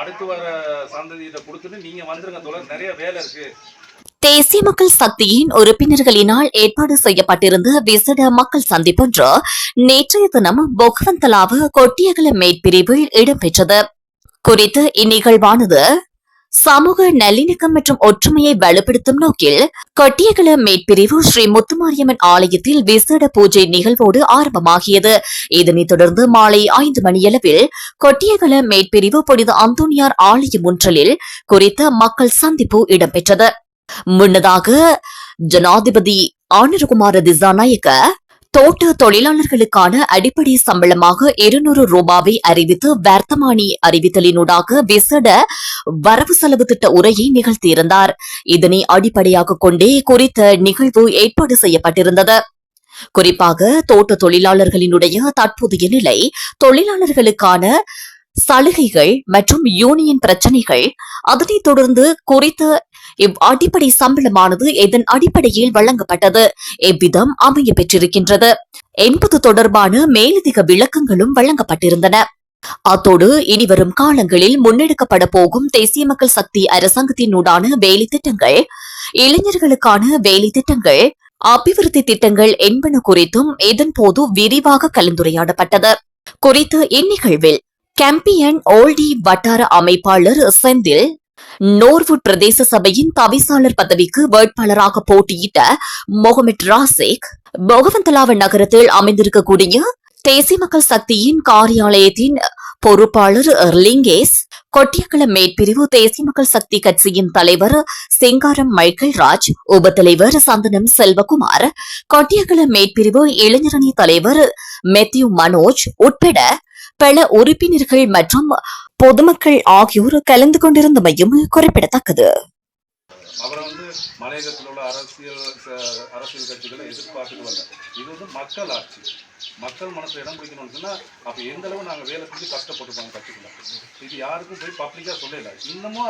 அடுத்து வர சந்ததியிட்ட கொடுத்துட்டு நீங்க வந்துருங்க தோழர், நிறைய வேலை இருக்கு. தேசிய மக்கள் சக்தியின் உறுப்பினர்களினால் ஏற்பாடு செய்யப்பட்டிருந்த விசேட மக்கள் சந்திப்பொன்று நேற்றைய தினம் பொகவந்தலாவு கொட்டியகல மேற்பிரிவில் இடம்பெற்றது. குறித்து இந்நிகழ்வானது சமூக நல்லிணக்கம் மற்றும் ஒற்றுமையை வலுப்படுத்தும் நோக்கில் கொட்டியகல மேற்பிரிவு ஸ்ரீ முத்துமாரியம்மன் ஆலயத்தில் விசேட பூஜை நிகழ்வோடு ஆரம்பமாகியது. இதனைத் தொடர்ந்து மாலை 5 மணியளவில் கொட்டியகல மேற்பிரிவு புனித அந்தோனியார் ஆலய முன்றலில் குறித்த மக்கள் சந்திப்பு இடம்பெற்றது. முன்னதாக ஜனாதிபதி ஆனரகுமார திசாநாயக்க தோட்ட தொழிலாளர்களுக்கான அடிப்படை சம்பளமாக 200 ரூபாவை அறிவித்து வர்த்தமானி அறிவித்தலினூடாக விசேட வரவு செலவு திட்ட உரையை நிகழ்த்தியிருந்தார். இதனை அடிப்படையாக கொண்டே குறித்த நிகழ்வு ஏற்பாடு செய்யப்பட்டிருந்தது. குறிப்பாக தோட்ட தொழிலாளர்களினுடைய தற்போதைய நிலை, தொழிலாளர்களுக்கான சலுகைகள் மற்றும் யூனியன் பிரச்சினைகள், அதனைத் தொடர்ந்து குறித்த அடிப்படை சம்பளமானது இதன் அடிப்படையில் வழங்கப்பட்டது எவ்விதம் அமைய பெற்றிருக்கின்றது என்பது தொடர்பான மேலதிக விளக்கங்களும் வழங்கப்பட்டிருந்தன. அத்தோடு இனிவரும் காலங்களில் முன்னெடுக்கப்பட போகும் தேசிய மக்கள் சக்தி அரசாங்கத்தினூடான வேலை திட்டங்கள், இளைஞர்களுக்கான வேலை திட்டங்கள், அபிவிருத்தி திட்டங்கள் என்பன குறித்தும் இதன்போது விரிவாக கலந்துரையாடப்பட்டது. குறித்து இந்நிகழ்வில் கேம்பியன் ஓல்டி வட்டார அமைப்பாளர் செந்தில், நோர்வுட் பிரதேச சபையின் தவிசாளர் பதவிக்கு வேட்பாளராக போட்டியிட்ட முகமது ராசிக், பொகவந்தலாவ நகரத்தில் அமைந்திருக்கக்கூடிய தேசிய மக்கள் சக்தியின் காரியாலயத்தின் பொறுப்பாளர் லிங்கேஸ், கொட்டியகல மேற்பிரிவு தேசிய மக்கள் சக்தி கட்சியின் தலைவர் சிங்காரம் மைக்கேல் ராஜ், உபத்தலைவர் சந்தனம் செல்வகுமார், கொட்டியகல மேற்பிரிவு இளைஞரணி தலைவர் மெத்யூ மனோஜ் உட்பட பல உறுப்பினர்கள் மற்றும் பொதுமக்கள் ஆகியோர் கலந்து கொண்டிருந்தமையும் குறிப்பிடத்தக்கது. அவரை மலையகத்தில் உள்ள அரசியல் கட்சிகளை எதிர்பார்த்துட்டு வரல. இது மக்கள் ஆட்சி, மக்கள் மனசுல இடம் பிடிக்கணும்னு சொன்னா அப்ப எந்த அளவு நாங்க வேலை செஞ்சு கஷ்டப்பட்டுப்பாங்க கட்சிக்குள்ள. இது யாருக்கும் போய் பப்ளிக்கா சொல்லல. இன்னமும்